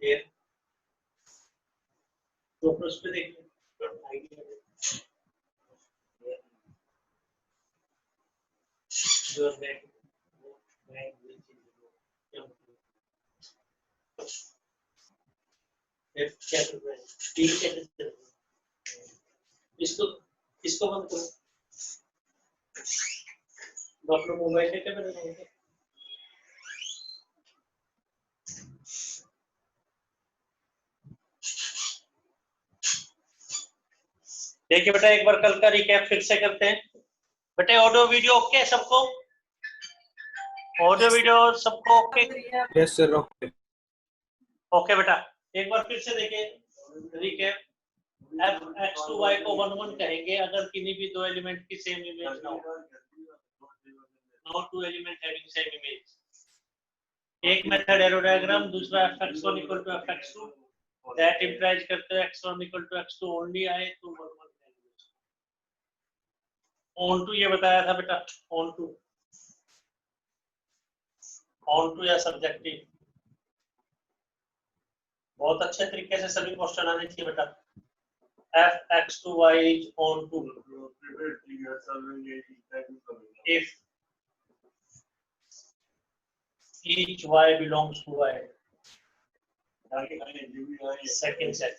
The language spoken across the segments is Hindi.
फिर तो उस पे देखिए your bank इसको इसको बंद करो डॉक्टर मोबाइल लेके बैठे देखिए बेटा एक बार कल का रिकैप फिर से करते हैं बेटा ऑडियो वीडियो ओके है सबको ऑडियो वीडियो सबको okay yes sir okay okay बेटा एक बार फिर से देखिए recap f x to y को 1 1 कहेंगे अगर किन्हीं भी दो एलिमेंट की सेम इमेज ना हो no two element having same image एक मेथड एरो डायग्राम दूसरा fx1 equal to fx2 that implies करते हैं x1 equal to x2 only आए तो 1 1 ऑन टू ये बताया था बेटा ऑन टू या सब्जेक्टिव बहुत अच्छे तरीके से सभी क्वेश्चन आने चाहिए बेटा f x to y is on to if each y belongs to y second set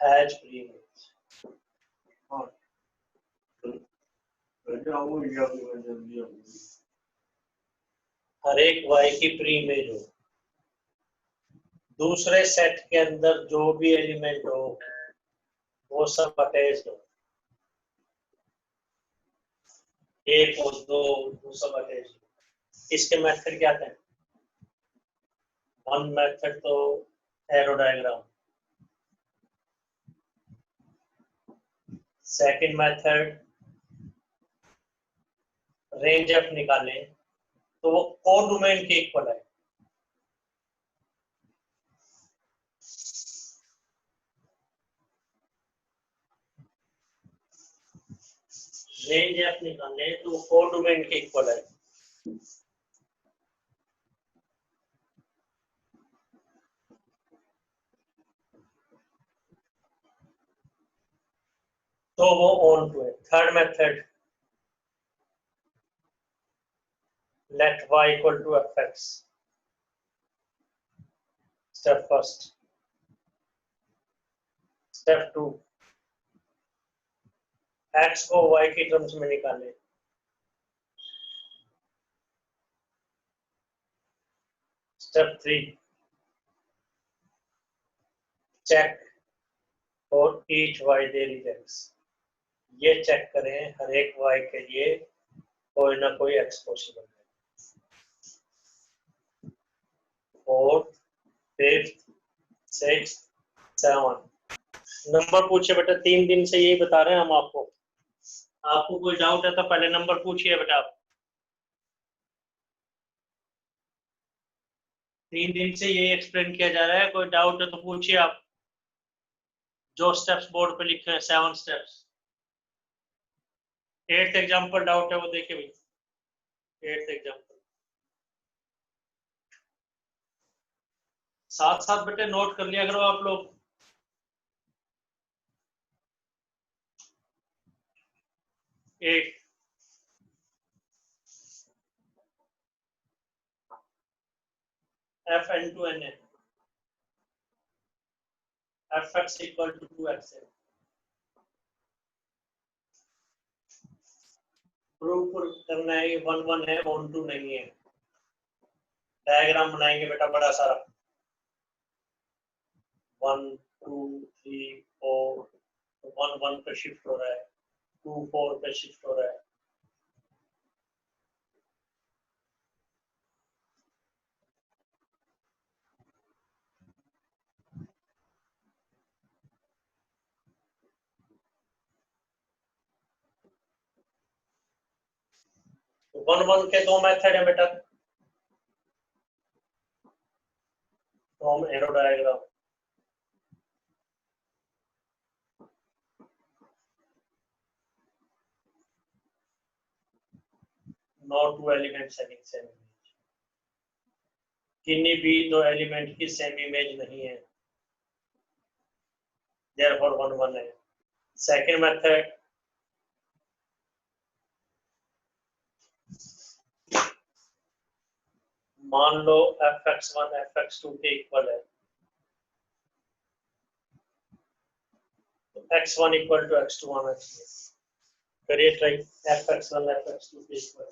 has pre-image हर एक y की प्री इमेज हो दूसरे सेट के अंदर जो भी एलिमेंट हो वो सब अटैच हो एक और दो वो सब अटैच हो इसके मेथड क्या थे वन मेथड तो arrow diagram second method range F निकालें तो वो कोडोमेन के इक्वल है रेंज एफ निकालने तो वो कोडोमेन के इक्वल है तो वो ऑन टू है third method let y equal to fx step first step two x को y की टर्म्स में निकालें step three check for each y there is x ये चेक करें हर एक y के लिए कोई ना कोई x पॉसिबल है fourth fifth sixth seven number पूछिए बेटा 3 दिन से यही बता रहे हैं हम आपको कोई डाउट है तो पहले नंबर पूछिए बेटा आप 3 दिन से यही एक्सप्लेन किया जा रहा है कोई डाउट है तो पूछिए आप जो स्टेप्स बोर्ड पे लिखे हैं 7 स्टेप्स 8th एग्जांपल डाउट है वो देखिए भाई 8th एग्जांपल साथ साथ बेटे नोट कर लिया करो आप लोग एक fn to n fx equal to 2x proof करना है 1 1 है 1 2 नहीं है डायग्राम बनाएंगे बेटा बड़ा सारा 1 2 3 4 1 1 पे शिफ्ट हो रहा है 2 4 पे शिफ्ट हो रहा है वन वन के दो मेथड है बेटा from arrow diagram not two elements having same image किन्हीं भी दो एलिमेंट की सेम इमेज नहीं है, देयरफॉर 1 1 है। सेकंड मेथड, मान लो fx1 fx2 के इक्वल है, तो x1 इक्वल टू x2 होना चाहिए। करिए ट्राई, fx1 fx2 के इक्वल।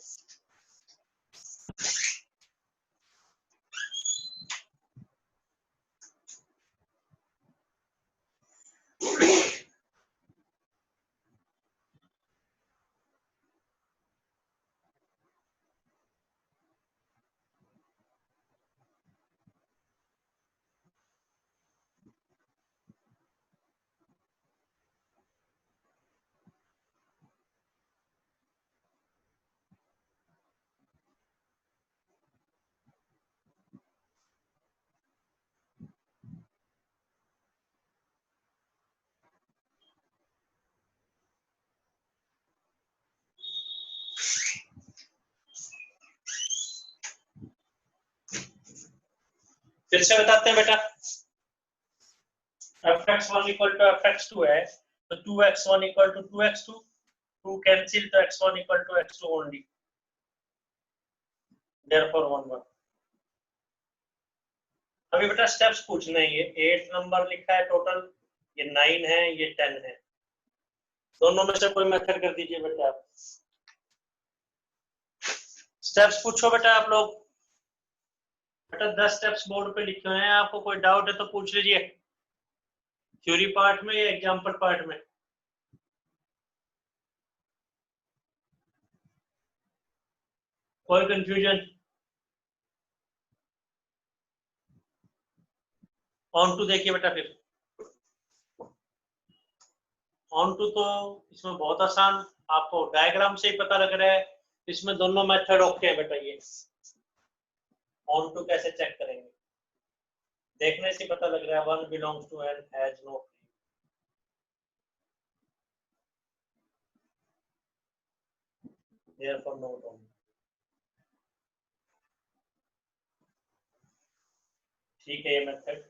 फिर से बताते हैं बेटा, fx1 इक्वल टू fx2 है, तो 2x1 equal to 2x2, 2 cancel, तो x1 equal to x2 only, therefore 1 1। अभी बेटा स्टेप्स पूछने हैं, ये 8 नंबर लिखा है टोटल, ये 9 है, ये 10 है, दोनों में से कोई मेथड कर दीजिए बेटा आप। स्टेप्स पूछो बेटा आप लोग। बेटा 10 स्टेप्स बोर्ड पे लिखे हुए हैं, आपको कोई डाउट है तो पूछ लीजिए, थ्योरी पार्ट में या एग्जाम्पल पार्ट में। कोई कंफ्यूजन? ऑन टू देखिए बेटा, फिर ऑन टू तो इसमें बहुत आसान, आपको डायग्राम से ही पता लग रहा है, इसमें दोनों मेथड ओके है बेटा। ये ऑन टू कैसे चेक करेंगे, देखने से पता लग रहा है, one belongs to and has no free. Therefore not on. ठीक है, ये मेथड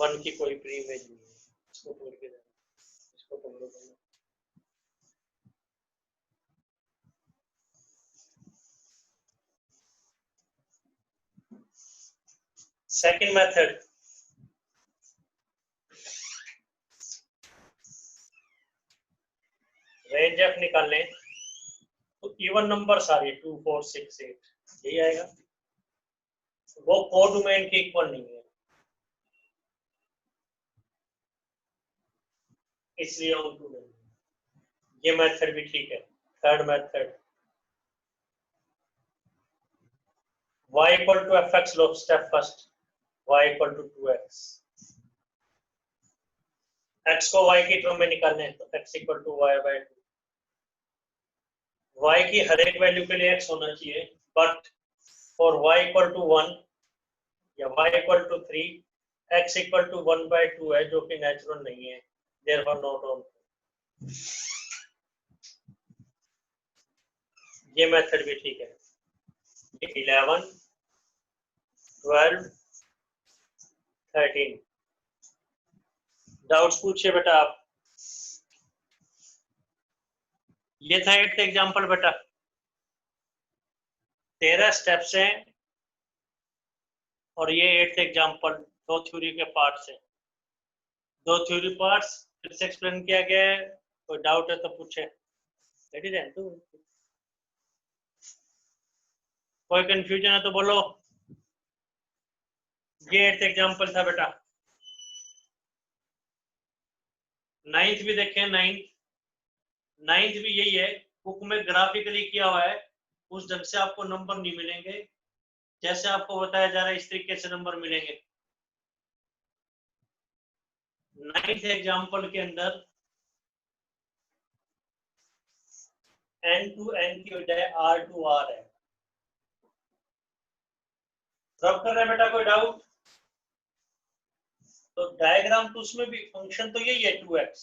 वन की कोई प्री इमेज नहीं है, इसको तोड़ के देना, इसको तोड़ देना। सेकंड मेथड, रेंज एफ निकालने, तो इवन नंबर सारे 2 4 6 8 यही आएगा, वो कोडोमेन के इक्वल नहीं है, इसलिए ऑन टू नहीं। ये मेथड भी ठीक है। Third method, y equal to fx लो, step first, y equal to 2x, x को y की टर्म में निकालने हैं, तो x equal to y by 2। y की हर एक वैल्यू के लिए x होना चाहिए, but for y equal to 1 या y equal to 3, x equal to 1 by 2 है, जो कि नेचुरल नहीं है, देयरफॉर नॉट ऑन। ये मेथड भी ठीक है। 11 12 13 डाउट्स पूछिए बेटा आप। ये था 8th एग्जांपल बेटा, 13 स्टेप्स हैं, और ये 8th एग्जांपल, दो थ्योरी के पार्ट्स हैं, दो थ्योरी पार्ट्स फिर से एक्सप्लेन किया गया है। कोई डाउट है तो पूछे, कोई कंफ्यूजन है तो बोलो। ये 8th एग्जांपल था बेटा। 9th भी देखें, 9th भी यही है, बुक में ग्राफिकली किया हुआ है, उस ढंग से आपको नंबर नहीं मिलेंगे, जैसे आपको बताया जा रहा है इस तरीके से नंबर मिलेंगे। 9th एग्जांपल के अंदर n to n की बजाय r to r है। सब कर रहे हैं बेटा, कोई डाउट? तो डायग्राम तो उसमें भी फंक्शन तो यही है 2x,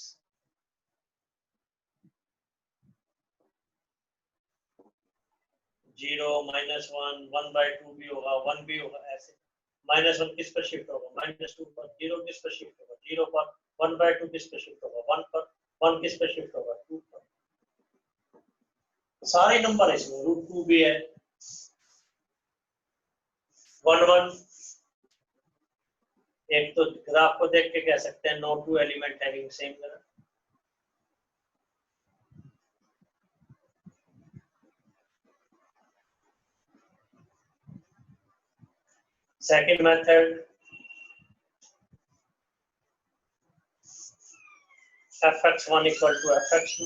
0 -1 1/2 भी होगा, 1 भी होगा, ऐसे -1 किस पर शिफ्ट होगा, -2 पर, 0 किस पर शिफ्ट होगा, 0 पर, 1/2 किस पर शिफ्ट होगा, 1 पर, 1 किस पर शिफ्ट होगा, 2 पर। सारे नंबर है इसमें, √2 भी है, 1 1। एक तो ग्राफ को देख के कह सकते हैं no two element having same colour. Second method, fx1 equal to fx2,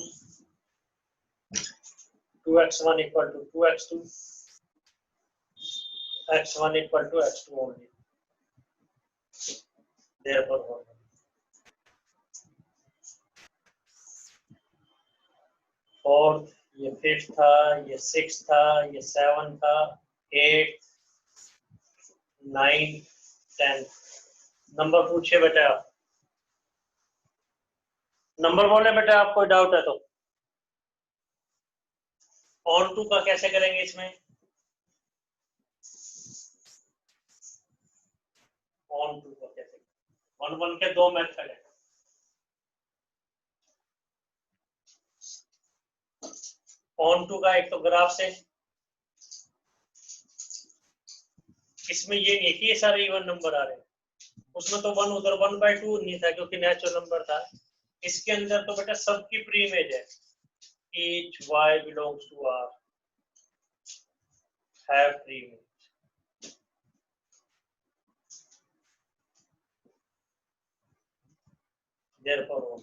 2x1 equal to 2x2, x1 equal to x2 only. Therefore, fourth, ये फिफ्थ था, ये सिक्स था, ये 7 था, 8 9 10। नंबर पूछिए बेटा, आप नंबर बोले बेटा, आप कोई डाउट है तो। ऑन टू का कैसे करेंगे इसमें, ऑन टू का कैसे, 1 1 के 2 मेथड है। ऑन टू का एक तो ग्राफ से, इसमें ये नहीं है कि ये सारे इवन नंबर आ रहे हैं, उसमें तो 1 उधर 1/2 नहीं था क्योंकि नेचुरल नंबर था। इसके अंदर तो बेटा सबकी प्री इमेज है, each y belongs to R have pre image. therefore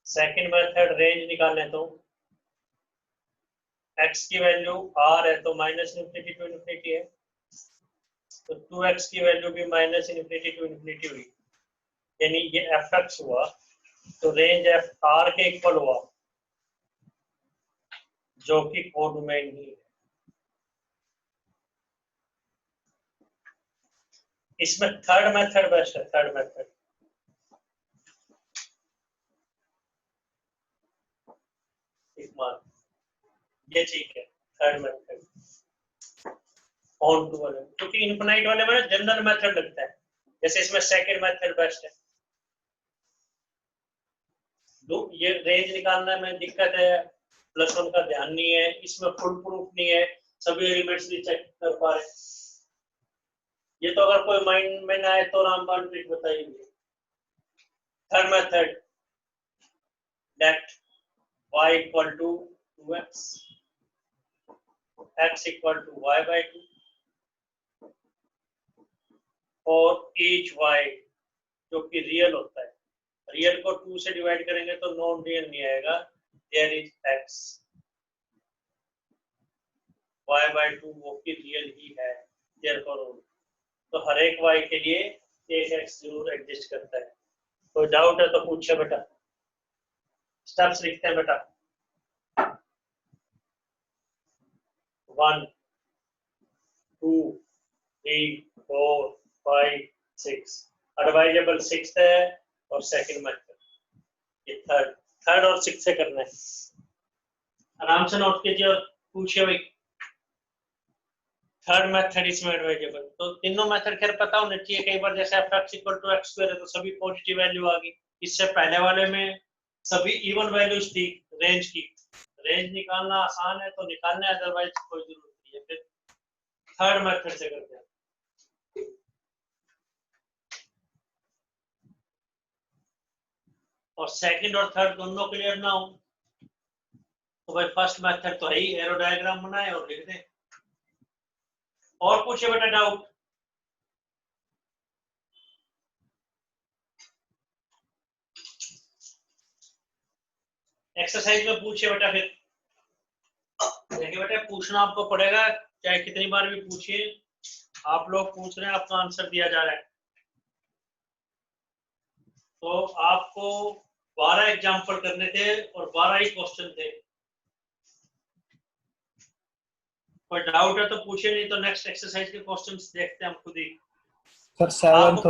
second method range निकालने तो x की वैल्यू r है तो -इनफिनिटी टू इनफिनिटी है, तो 2x की वैल्यू भी -इनफिनिटी टू इनफिनिटी हुई, यानी ये fx हुआ तो रेंज f r के इक्वल हुआ, जो कि कोडोमेन ही है। इसमें थर्ड मेथड बेस्ट है, थर्ड मेथड ये ठीक है, थर्ड मेथड ऑन टू वाले, क्योंकि इनफिनाइट वाले में जनरल मेथड लगता है, जैसे इसमें सेकंड मेथड बेस्ट है। ये रेंज निकालने में दिक्कत है, +1 का ध्यान नहीं है, इसमें फुल प्रूफ नहीं है, सभी एलिमेंट्स भी चेक कर पा रहे। ये तो अगर कोई माइंड में ना आए तो रामबाण ट्रिक बताइए। Third method, let y equal to 2x, x equal to y/2 और each y जो कि रियल होता है, रियल को 2 से डिवाइड करेंगे तो नॉन रियल नहीं आएगा, देयर इज x, y/2 वो कि रियल ही है, देयरफॉर तो हर एक y के लिए एक x जरूर एग्जिस्ट करता है। कोई डाउट है तो पूछिए बेटा, स्टेप्स लिखते हैं बेटा। 1 2 3 4 5 6, एडवाइजेबल 6 है और सेकंड मेथड ये थर्ड और 6 से करना है, आराम से नोट कीजिए और पूछिए भाई। थर्ड मेथड इसमें एडवाइजेबल, तो तीनों मेथड खैर पता होना चाहिए, कई बार जैसे f(x = x² है तो सभी पॉजिटिव वैल्यू आ गई, इससे पहले वाले में सभी इवन वैल्यूज थी रेंज की, रेंज निकालना आसान है तो निकालना है, अदरवाइज कोई जरूरत नहीं है। फिर थर्ड मेथड से करते हैं, और सेकंड और थर्ड दोनों क्लियर ना हो तो भाई फर्स्ट मेथड तो है ही, एरो डायग्राम बनाए और लिख दें। और पूछिए बेटा डाउट, एक्सरसाइज में पूछिए बेटा, फिर देखिए बेटा पूछना आपको पड़ेगा, चाहे कितनी बार भी पूछिए, आप लोग पूछ रहे हैं आपका आंसर दिया जा रहा है, तो आपको 12 एग्जाम्पल करने थे और 12 ही क्वेश्चन थे। कोई डाउट है तो पूछिए, नहीं तो नेक्स्ट एक्सरसाइज के क्वेश्चंस देखते हैं हम खुद ही। सर 7th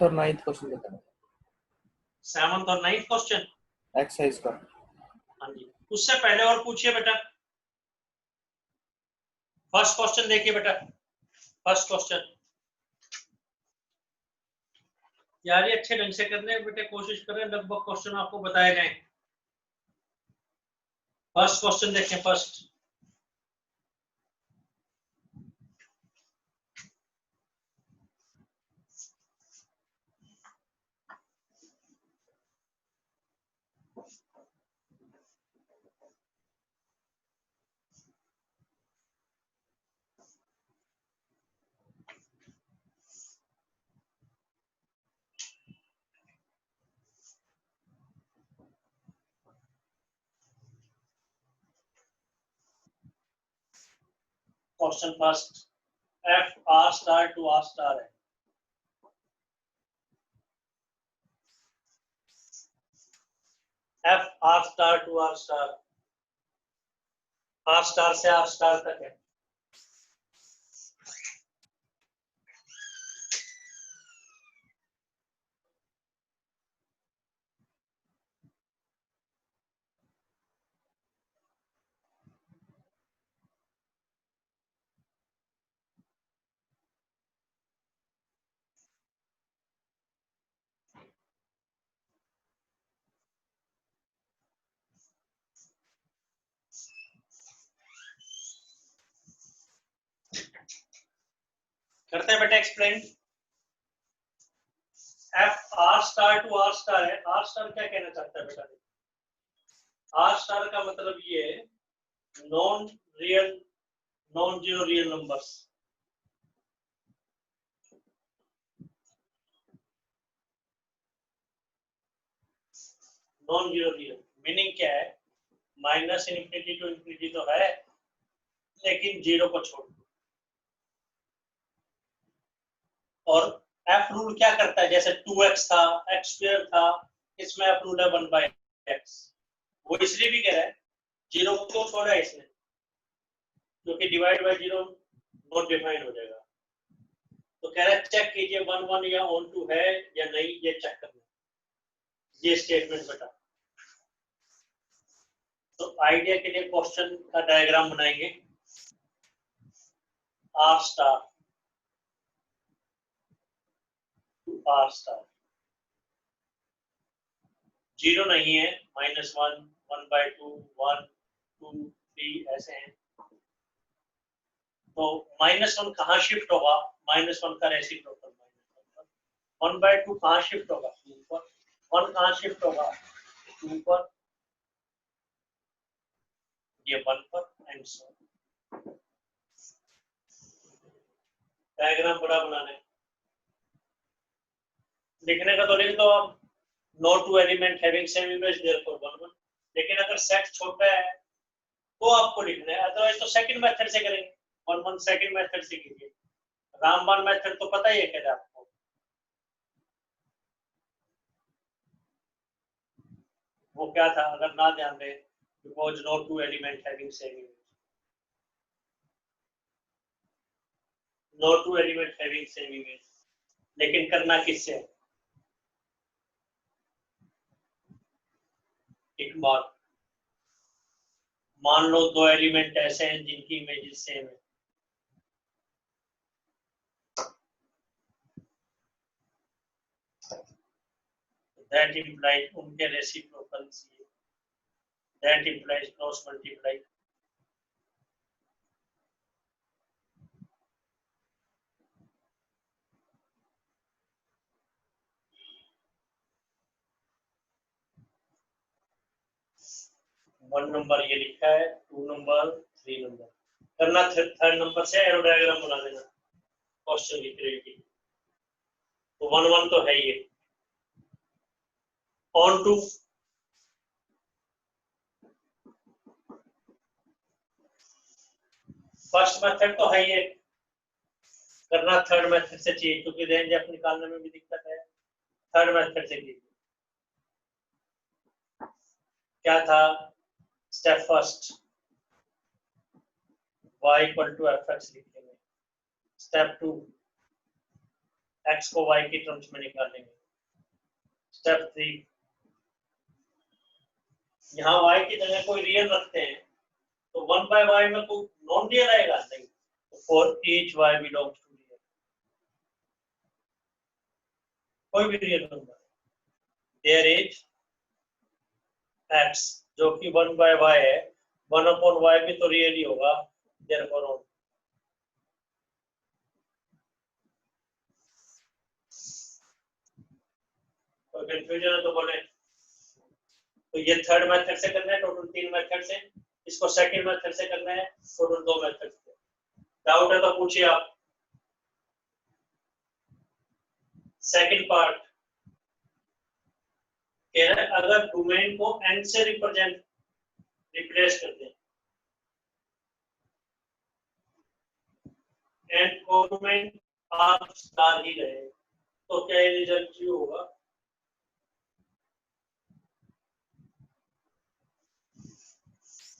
और 9th क्वेश्चन बताना। 7th और 9th क्वेश्चन एक्सरसाइज का, हाँ जी, उससे पहले और पूछिए बेटा, फर्स्ट क्वेश्चन देखिए बेटा, फर्स्ट क्वेश्चन यार ये अच्छे ढंग से करने बेटे कोशिश करें, लगभग क्वेश्चन आपको बताए जाएं। फर्स्ट क्वेश्चन देखें, first question first, F R star to R star है। F R star to R star, R star से आर स्टार तक है। करते हैं बेटा explain. F R star to R star है। आर स्टार क्या कहना चाहता है बेटा? आर स्टार का मतलब ये है non real, non zero real numbers. Non zero real meaning क्या है? माइनस इनफिनिटी टू इनफिनिटी तो है, लेकिन जीरो को छोड़। और एफ रूल क्या करता है? जैसे 2x था, एक्स स्क्वायर था, इसमें एफ रूल है 1/x। वो इसलिए भी कह रहा है जीरो को छोड़ा है इसने, क्योंकि divide by zero not defined हो जाएगा। तो कह रहा है चेक कीजिए 1 1 या ऑन टू है या नहीं, ये चेक करना। ये स्टेटमेंट बता। तो आइडिया के लिए क्वेश्चन का डायग्राम बनाएंगे। R star to R star, zero नहीं है, -1, 1/2, 1, 2, 3 ऐसे हैं। तो -1 कहाँ शिफ्ट होगा? -1 का रेसिप्रोकल -1 1/2 कहाँ शिफ्ट होगा? 2 पर। 1 कहाँ शिफ्ट होगा? 2 पर, ये 1 पर, एंड सो। डायग्राम बड़ा बनाने, लिखने का तो लिख दो आप, no two element having same image therefore 1 1। लेकिन अगर सेट छोटा है तो आपको लिखना है, अदरवाइज तो सेकंड मेथड से करेंगे। 1 1 सेकंड मेथड से कीजिए। रामबाण मेथड तो पता ही है क्या आपको। वो क्या था अगर ना ध्यान दें? Because no two element having same image, no two element having same image. लेकिन करना किससे है? एक बार मान लो दो एलिमेंट ऐसे हैं जिनकी इमेजेस सेम है। That implies उनके reciprocals, that implies cross multiply। One number ये लिखा है, 2 नंबर, 3 नंबर। करना थर्ड नंबर से एरो डायग्राम बना देना क्वेश्चन की क्रिएटिविटी। तो 1 1 तो है ये, ऑन टू फर्स्ट मेथड तो है ये, करना थर्ड मेथड से चाहिए क्योंकि रेंज एफ निकालने में भी दिक्कत है। थर्ड मेथड से कीजिए। क्या था step first? y equal to f x लिखेंगे। स्टेप 2 x को y की टर्म्स में निकालेंगे। स्टेप 3 यहाँ y की जगह कोई रियल रखते हैं तो 1/y में कोई नॉन रियल आएगा नहीं, और each y belongs to real, कोई भी real number, there is x जो कि 1/y है, 1/y भी तो रियल ही होगा, देयरफॉर कोई कंफ्यूजन है तो बोले। तो ये थर्ड मेथड से करना है, टोटल 3 मेथड से, इसको सेकंड मेथड से करना है, टोटल 2 मेथड से। डाउट है तो पूछिए आप। सेकंड पार्ट कह रहा है अगर डोमेन को एंड से रिप्लेस कर दें, एंड को डोमेन आर स्टार ही रहे, तो क्या ये रिजल्ट ट्रू होगा?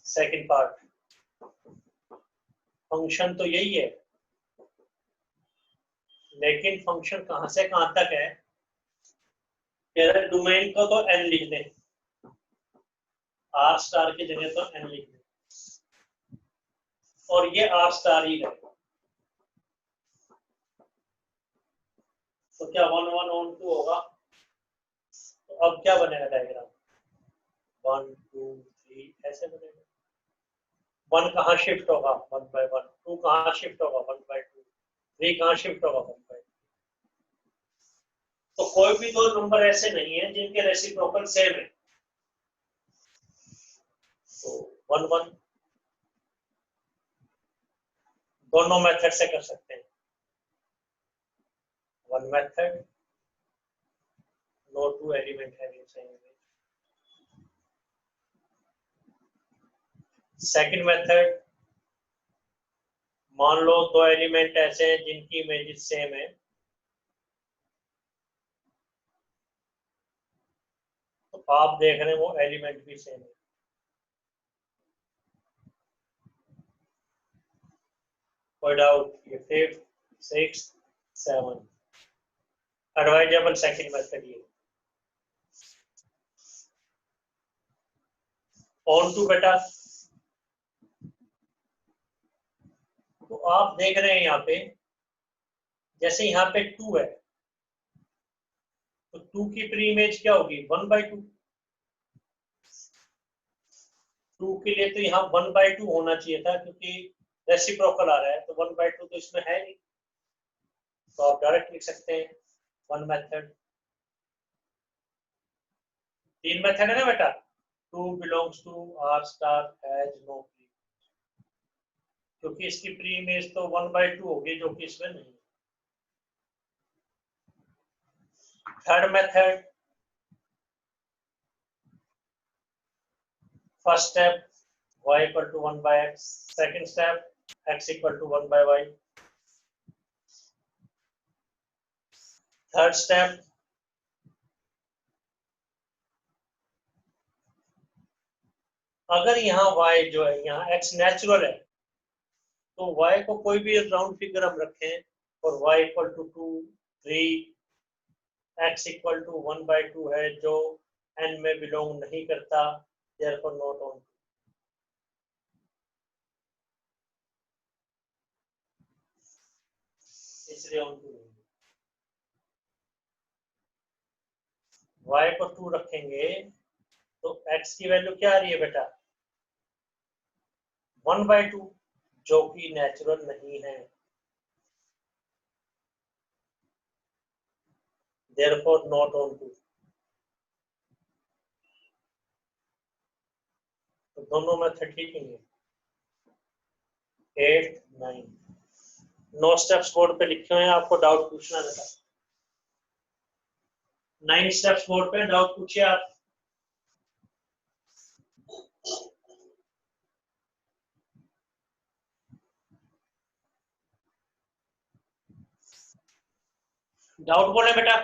सेकंड पार्ट, फंक्शन तो यही है, लेकिन फंक्शन कहां से कहां तक है? कह रहे डोमेन को तो एन लिख दें, आर स्टार की जगह तो एन लिख दें, और ये आर स्टार ही रहे। तो क्या 1 1 ऑन 2 होगा? तो अब क्या बनेगा डायग्राम? 1 2 3 ऐसे बनेगा। 1 कहाँ शिफ्ट होगा? 1/1। 2 कहाँ शिफ्ट होगा? 1/2। 3 कहाँ शिफ्ट होगा? 1/2। तो कोई भी दो नंबर ऐसे नहीं है जिनके रेसिप्रोकल सेम है। तो 1 1 दोनों मेथड से कर सकते हैं। One method, no two element having same image. Second method, मान लो दो एलिमेंट ऐसे हैं जिनकी इमेजेस सेम है, तो आप देख रहे हैं वो एलिमेंट भी सेम है। कोई डाउट? ये 5th 6th 7th advisable second method ये। ऑन टू बेटा, तो आप देख रहे हैं यहाँ पे, जैसे यहाँ पे 2 है, तो 2 की प्री इमेज क्या होगी? 1/2। 2 के लिए तो यहाँ 1/2 होना चाहिए था, क्योंकि रेसिप्रोकल आ रहा है, तो 1/2 तो इसमें है नहीं, तो आप डायरेक्ट लिख सकते हैं वन मेथड। 3 मेथड है ना बेटा, 2 belongs to R star has no pre, क्योंकि इसकी प्री इमेज तो 1/2 होगी, जो कि इसमें नहीं है। Third method, first step y equal to 1/x, second step x equal to 1/y, third step अगर यहाँ y जो है, यहाँ x नेचुरल है, तो y को कोई भी राउंड फिगर हम रखें और y equal to 2 3 x equal to 1/2 है, जो n में बिलोंग नहीं करता, therefore not on, इसलिए on टू। y को 2 रखेंगे तो x की वैल्यू क्या आ रही है बेटा? 1/2, जो कि नेचुरल नहीं है, therefore not on 2। तो दोनों मेथड ठीक ही है। 8 9 9 स्टेप्स बोर्ड पे लिखे हुए हैं, आपको डाउट पूछना बेटा। 9 स्टेप्स बोर्ड पे, डाउट पूछिए आप। डाउट बोले बेटा,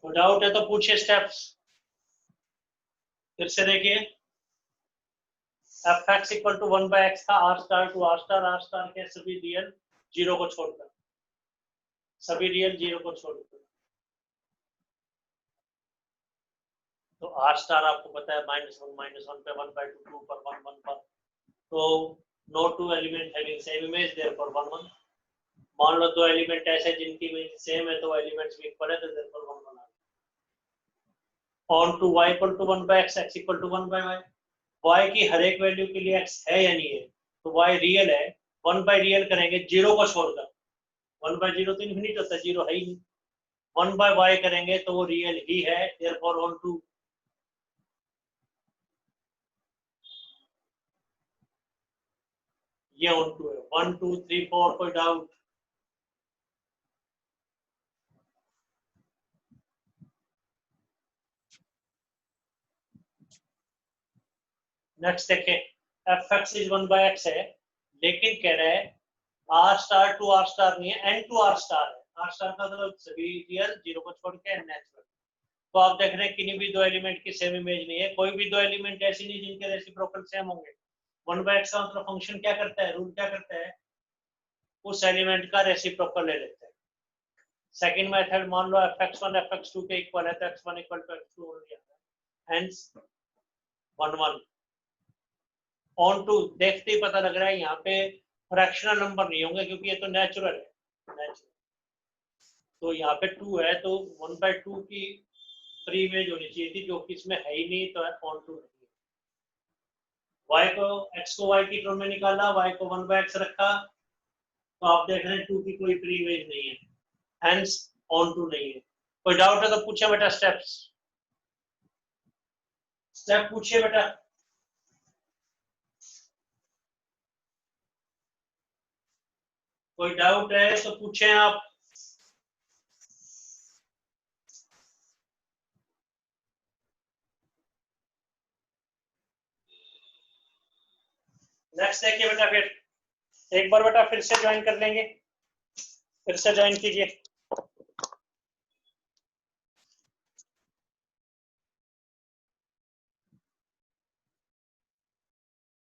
तो डाउट है तो पूछिए स्टेप्स। फिर से देखिए, fx इक्वल टू 1/x था, r star to r star के सभी रियल जीरो को छोड़कर, सभी रियल जीरो को छोड़कर, तो r स्टार आपको पता है -1 पे 1/2, 2 पर 1 1 पर, तो no two element having same image therefore 1 1। मान लो दो एलिमेंट ऐसे जिनकी इमेज सेम है तो एलिमेंट्स भी इक्वल है तो देयरफॉर 1 1 आ गया। Onto y equal to 1 by x, x equal to 1 by y। y की हर एक वैल्यू के लिए x है या नहीं है, तो y रियल है, 1 बाय रियल करेंगे 0 को छोड़कर, 1 बाय 0 तो इनफिनिट होता है, 0 है ही नहीं। 1 बाय y करेंगे तो वो रियल ही है, देयरफॉर ऑन टू। ये ऑन टू है। 1 2 3 4 कोई डाउट? नेक्स्ट देखें, f x is 1 by x है, लेकिन कह रहा है R star to R star नहीं है, एन टू आर स्टार है। आर स्टार का मतलब सभी रियल, 0 को छोड़ के एन नेचुरल। तो आप देख रहे हैं किन्हीं भी दो एलिमेंट की सेम इमेज नहीं है, कोई भी दो एलिमेंट ऐसी नहीं जिनके रेसिप्रोकल सेम होंगे। 1 बाय एक्स का मतलब फंक्शन क्या करता है, रूल क्या करता है, उस एलिमेंट का रेसिप्रोकल ले लेते हैं। सेकंड मेथड, मान लो fx1 fx2 के इक्वल है तो x1 इक्वल टू x2 हो गया, हेंस 1 1। ऑन टू देखते ही पता लग रहा है यहाँ पे फ्रैक्शनल नंबर नहीं होंगे क्योंकि ये तो नेचुरल है, नेचुरल। तो यहाँ पे 2 है तो 1 बाय 2 की फ्री इमेज होनी चाहिए थी, जो कि इसमें है ही नहीं, तो ऑन टू नहीं है। y को x को y की टर्म में निकाला, y को 1 बाय x रखा, तो आप देख रहे हैं 2 की कोई फ्री इमेज नहीं है, हेंस ऑन टू नहीं है। कोई डाउट है तो पूछे बेटा, स्टेप्स स्टेप पूछिए बेटा। कोई डाउट है तो पूछें आप। नेक्स्ट देखिए बेटा, फिर एक बार बेटा फिर से ज्वाइन कर लेंगे, फिर से ज्वाइन कीजिए।